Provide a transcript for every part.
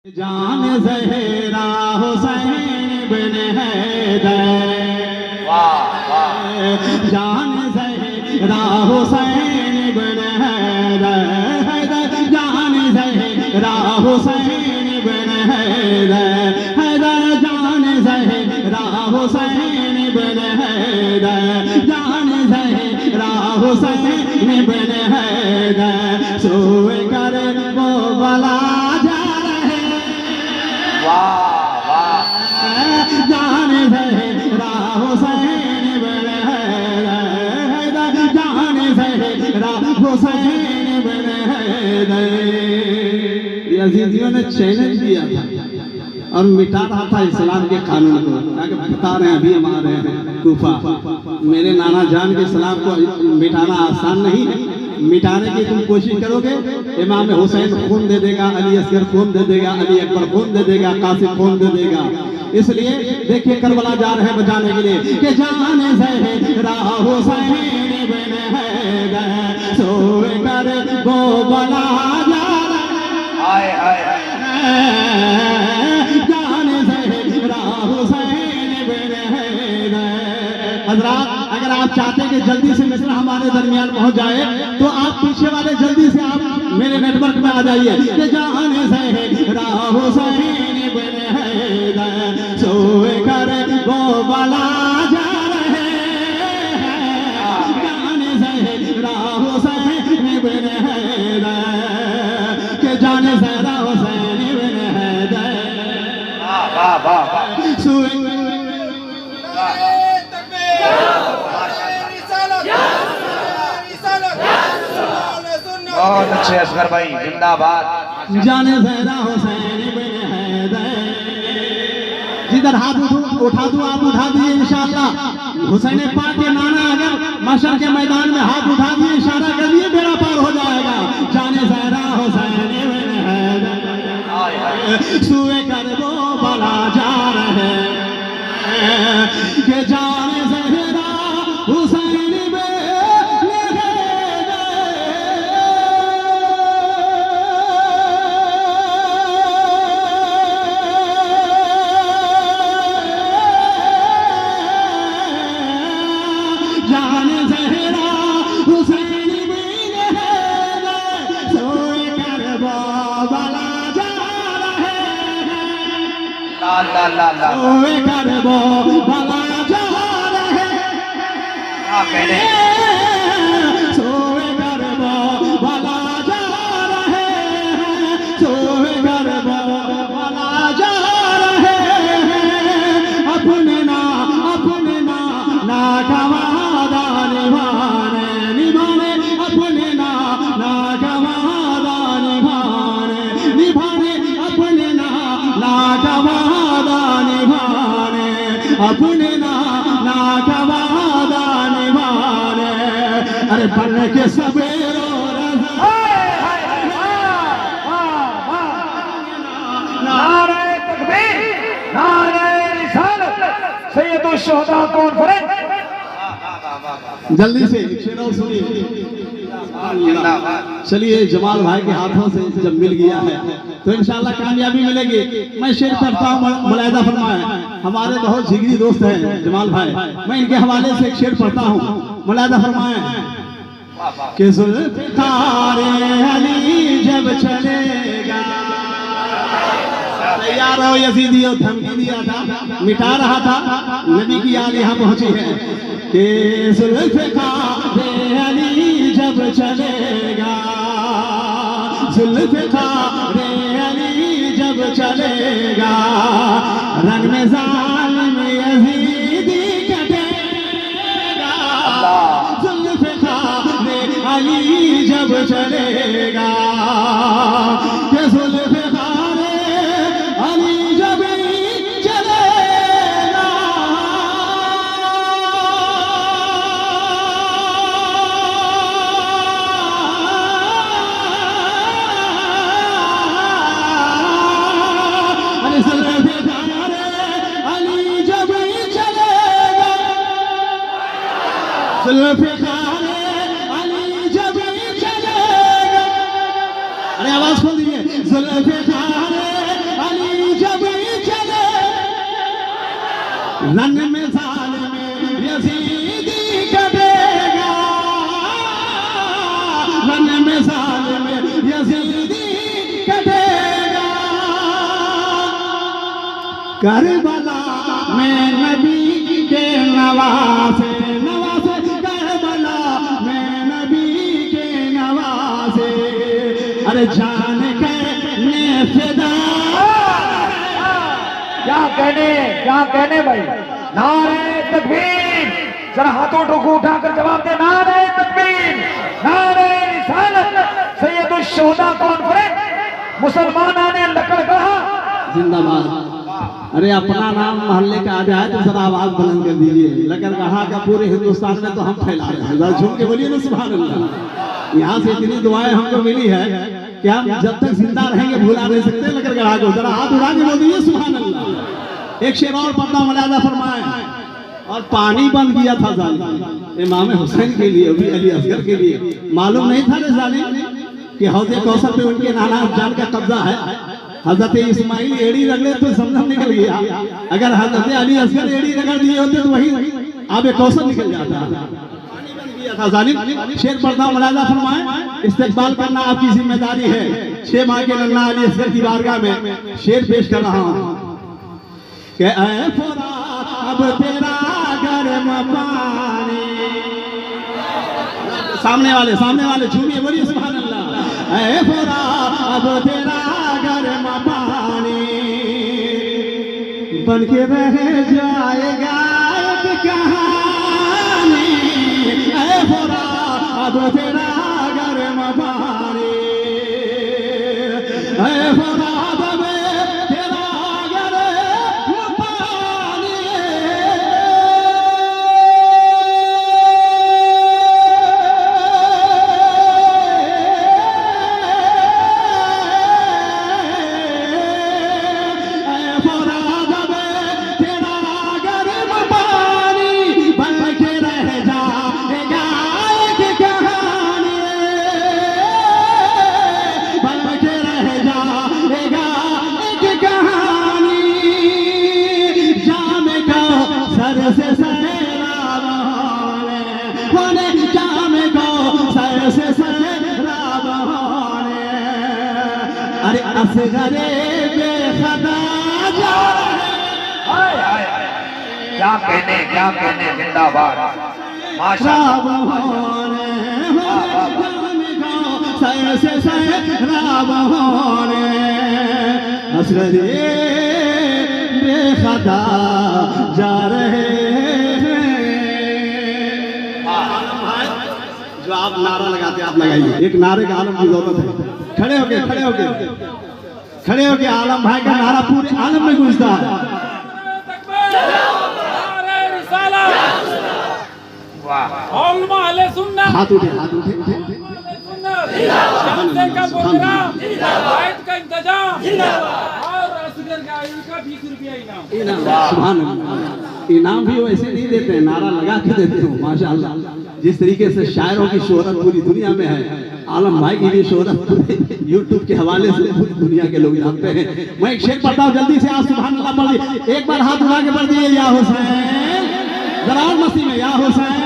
जान ज़हरा हुसैन बिन हैदर, जान ज़हरा हुसैन बिन हैदर, जान ज़हरा हुसैन बिन हैदर, जान ज़हरा हुसैन बिन हैदर, जान ज़हरा हुसैन बिन हैदर, सोए कर वो बला जान ज़हरा हुसैन बिन हैदर, जान ज़हरा हुसैन बिन हैदर। यजीदियों ने चैलेंज किया था और मिटा रहा था इस्लाम के कानून को। बता रहे हैं अभी हम आ रहे हैं कूफा, मेरे नाना जान के इस्लाम को मिटाना आसान नहीं है। मिटाने की तुम कोशिश करोगे, इमाम हुसैन खून दे देगा, अली असगर खून दे देगा, अली अकबर खून दे देगा, कासिम खून दे देगा। इसलिए देखिए करबला जा रहे हैं बचाने के लिए कि जान ज़हरा हुसैन बिन हैदर, सोए कर वो बला जा रहे हैं, जान ज़हरा हुसैन बिन हैदर। हज़रात, अगर आप चाहते कि जल्दी से मिसरा हमारे दरमियान पहुंच जाए तो आप पीछे वाले जल्दी से आप मेरे नेटवर्क में आ जाइए कि जान ज़हरा हुसैन बिन हैदर, सोए कर वो बला जा रहे हैं, जान ज़हरा हुसैन बिन हैदर, कि जान ज़हरा हुसैन बिन हैदर, सोए बहुत अच्छे असगर भाई, जिंदाबाद। जाने ज़हरा हुसैन बिन हैदर, जिधर हाथ उठा दूं आप उठा दिए इंशाअल्लाह। हुसैन पाक के नाना अगर मशर के मैदान में हाथ उठा दिए, इशारा कर दिए, बेड़ा पार हो जाएगा। जाने ज़हरा हुसैन बिन हैदर, सुए कर वो बला जा रहे हैं, कि जाने ज़हरा हुसैन सोए कर वो बला जा रहे हैं, सोए कर वो बला जा रहे हैं, सोए कर वो बला जा रहे हैं, अपने ना नागवादा निभाने निभाने, अपने ना नागवादा निभाने निभाने, अपने ना नागवादा निभाने, अपने नागवादा निभाने। अरे बन के सवेरो नारे तकबीर, नारे रिसालत, सैयदुल शुहदा कॉन्फ्रेंस। जल्दी से शेरों सुनिए। चलिए, जमाल भाई के हाथों से जब मिल गया है तो इंशाअल्लाह कामयाबी मिलेगी। मैं शेर करता हूँ, मुलाहिजा फरमाएं। हमारे बहुत जिगरी दोस्त हैं जमाल भाई, मैं इनके हवाले से एक शेर पढ़ता हूँ, मुलाहिजा फरमाएं कि ज़ुल्फ़िकार अली जब चलेगा, तैयार हो यज़ीदियों, धमकी दिया था, मिटा रहा था, नबी की याद यहाँ पहुंची है कि ज़ुल्फ़िकार अली जब चलेगा, ज़ुल्फ़िकार अली जब चलेगा, रंग में ज़ालिम यज़ीदी कटेगा, ज़ुल्फ़िकार अली जब चलेगा, कि ज़ुल्फ़िकार अली जब चलेगा, ज़ुल्फ़िकार अली जब चलेगा, ज़ुल्फ़िकार अली जब चलेगा। अरे आवाज खोल दीजिए। ज़ुल्फ़िकार रन में साल में यजीदी कटेगा, रन में साल में यजीदी कटेगा, करबला में नबी के नवासे, नवासे करबला में नबी के नवासे, अरे जान करने फिदा। क्या कहने भाई, नारे तकबीर, जरा हाथों को उठाकर जवाब दे, नारे तकबीर, नारे रिसालत, सैयदुल शुहदा कॉन्फ्रेंस, मुसलमाना ने लकड़गढ़ा जिंदाबाद। अरे अपना नाम मोहल्ले का आ जाए तो जरा आवाज बुलंद कर दीजिए। लकड़गढ़ा का पूरे हिंदुस्तान में तो हम फैला रहे हैं, जरा झूम के बोलिए ना सुभान अल्लाह। यहाँ से इतनी दुआएं हमको मिली है कि हम जब तक जिंदा रहेंगे भुला नहीं सकते लकड़गढ़ा को। जरा हाथ उठा के बोल दीजिए सुभान अल्लाह। एक शेर और पर्दा मुलाजा फरमाए। और पानी बंद किया था जालिम इमाम हुसैन के लिए, अभी अली असगर के लिए। मालूम नहीं था ना जालिम कि हौज़े कौसर पे उनके नाना जान का कब्जा है। हजरत इस्माइल एड़ी रगड़े तो समझम निकल गया, अगर हजरत अली असगर एड़ी रगड़ दिए होते तो वही आबे कौसर निकल जाता। जालिम शेर पर्दा मुलाजा फरमाए। इस्तेकबाल करना आपकी जिम्मेदारी है। 6 माह के नन्ना अली असगर की बारगाह में शेर पेश कर रहा हूँ कि ऐ फुरात अब तेरा गर्म पानी, सामने वाले झूमिए बोलिए सुभान अल्लाह। ऐ फुरात अब तेरा गर्म पानी बन के रह जाएगा एक कहानी। ऐ फुरात अब तेरा गर्म पानी, ऐ फुरात अब तेरा गर्म पानी। ऐ फुरात अब तेरा गर्म पानी बन के रह जाएगा एक कहानी, बन के रह जाएगा एक कहानी। जाम को सर से सैराब होने, जाम को सर से सैराब होने, अरे असगरे बेखदा जा हाय हाय हाय, क्या कहने, जिंदाबाद, माशाअल्लाह। राब होने, जाम को सर से सैराब होने, असगरे बेखदा जा रहे हैं। जो आप नारा लगाते आप लगाइए, एक नारे का आलम की जरूरत है। खड़े होके आलम भाई का नारा पूरे आलम में गूंजता है। वाह, हाथ उठे सुभान अल्लाह। इनाम भी वैसे नहीं देते हैं, नारा लगा के देते हो माशाअल्लाह। जिस तरीके से शायरों की शोहरत पूरी दुनिया में है, आलम भाई की भी शोहरत पूरे यूट्यूब के हवाले से पूरी दुनिया के लोग जानते हैं। मैं एक शेर पढ़ता हूँ, जल्दी से आप सुभान अल्लाह पढ़िए। एक बार हाथ उठा के पढ़ दिए, या हुसैन, जरा मस्ती में, या हुसैन।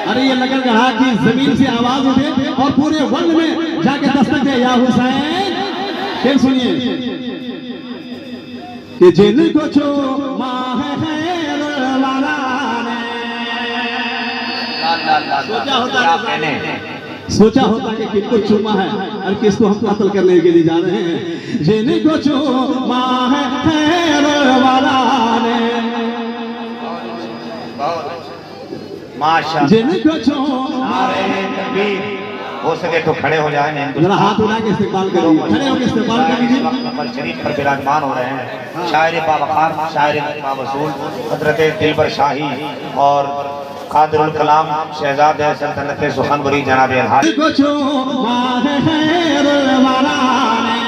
अरे ये लकड़गढ़ा की जमीन से आवाज उठे और पूरे वर्ल्ड में जाके दस्तक दे, या हुसैन। फिर सुनिए कि जिनको छो माह खैर वाला ने, सोचा होता कि किसको चूमा है और किसको हम कत्ल करने के लिए जा रहे हैं। जिनको छो माह खैर वाला ने, माशाअल्लाह, जिनको छो नारे तकबीर। हो सके तो खड़े हो जाए, जरा हाथ उठा के इस्तेमाल करिए, खड़े होकर इस्तेमाल कर लीजिए। नंबर शरीफ पर विराजमान हो रहे हैं शायर बावकार, शायर बावसूल हजरत दिलबर शाही और कादिरुल कलाम शहजाद सल्तनत सुखनबरी जनाब अलहाज। जिनको छो माह खैर वाला ने,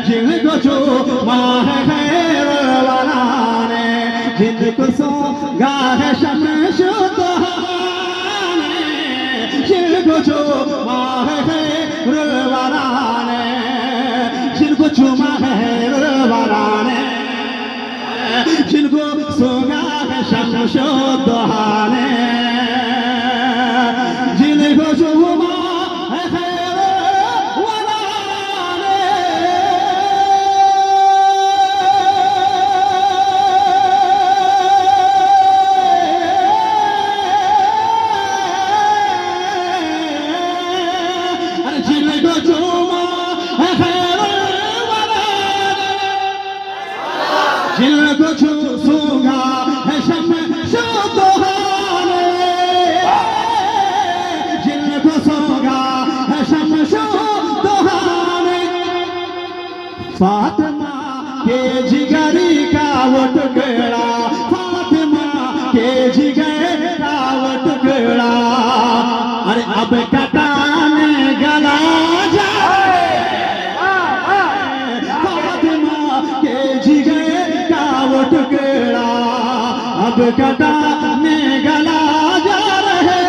जिनको सो गाह शमश तोहाने, जिनको छो माह खैर वाला ने, जिनको छो माह खैर वाला ने, शमशोदहाने जिनको शुमा है खैर वराने अरे जिनको शुमा है खैर जिनको छूसूंगा है शमशोदहाने जिनको सोगा है शमशोदहाने फातिमा के जिगरी का वो टुकड़ा फातिमा के जिगर का वो टुकड़ा अरे अब कटाने गला जाए फातिमा के जिगर का वो टुकड़ा अब कटाने गला जा रहे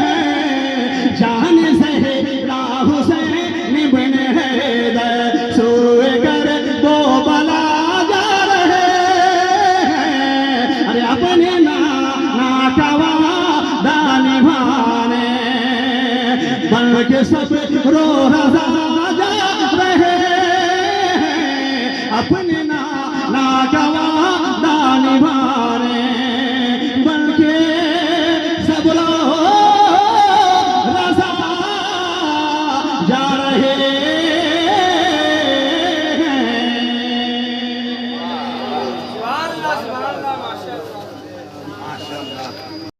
हैं जान ज़हरा हुसैन बिन हैदर सोए कर दो बला जा रहे हैं अरे अपने नाकवा दानी भाने बन के सब रो रजा जा रहे हैं अपने नाकवा दानी